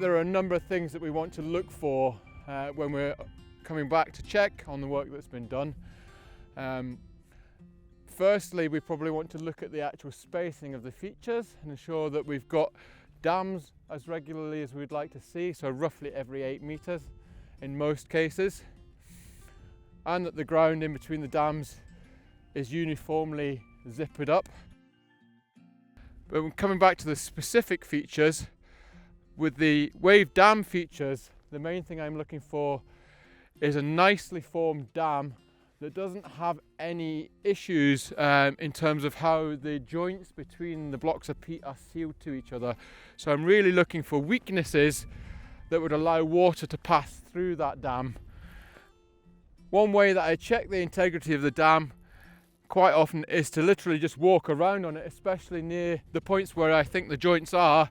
there are a number of things that we want to look for when we're coming back to check on the work that's been done. Firstly, we probably want to look at the actual spacing of the features and ensure that we've got dams as regularly as we'd like to see, so roughly every 8 meters in most cases, and that the ground in between the dams is uniformly zippered up. But when coming back to the specific features, with the wave dam features, the main thing I'm looking for is a nicely formed dam that doesn't have any issues in terms of how the joints between the blocks of peat are sealed to each other. So I'm really looking for weaknesses that would allow water to pass through that dam. One way that I check the integrity of the dam quite often is to literally just walk around on it, especially near the points where I think the joints are,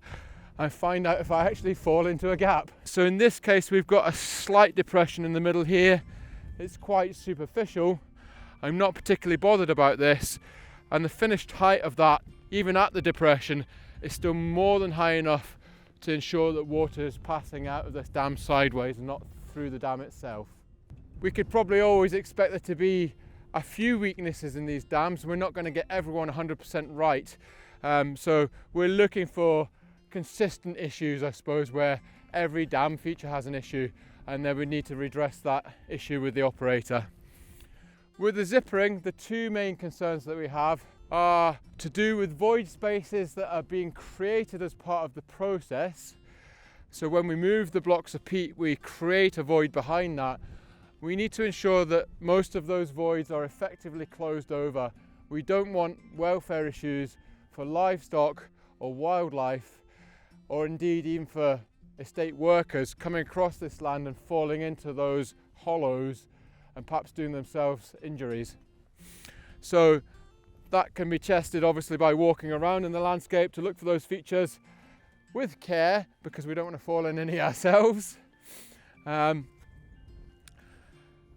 and find out if I actually fall into a gap. So in this case, we've got a slight depression in the middle here. It's quite superficial. I'm not particularly bothered about this, and the finished height of that, even at the depression, is still more than high enough to ensure that water is passing out of this dam sideways and not through the dam itself. We could probably always expect there to be a few weaknesses in these dams. We're not going to get everyone 100% right, so we're looking for consistent issues, I suppose, where every dam feature has an issue, and then we need to redress that issue with the operator. With the zippering, the two main concerns that we have are to do with void spaces that are being created as part of the process. So when we move the blocks of peat, we create a void behind that. We need to ensure that most of those voids are effectively closed over. We don't want welfare issues for livestock or wildlife, or indeed even for estate workers coming across this land and falling into those hollows and perhaps doing themselves injuries. So that can be tested obviously by walking around in the landscape to look for those features with care, because we don't want to fall in any ourselves.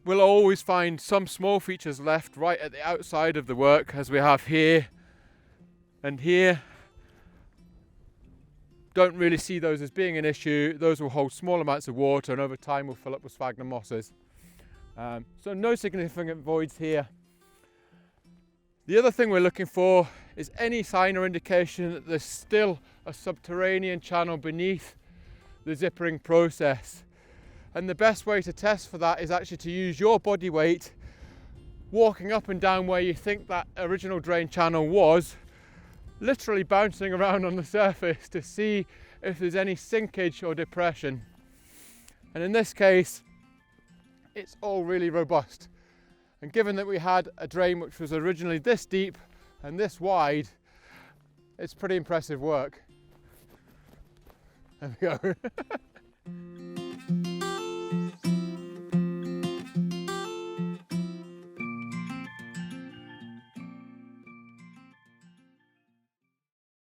We'll always find some small features left right at the outside of the work, as we have here and here. Don't really see those as being an issue. Those will hold small amounts of water, and over time will fill up with sphagnum mosses. So no significant voids here. The other thing we're looking for is any sign or indication that there's still a subterranean channel beneath the zippering process. And the best way to test for that is actually to use your body weight walking up and down where you think that original drain channel was, literally bouncing around on the surface to see if there's any sinkage or depression. And in this case, it's all really robust. And given that we had a drain which was originally this deep and this wide, it's pretty impressive work. There we go.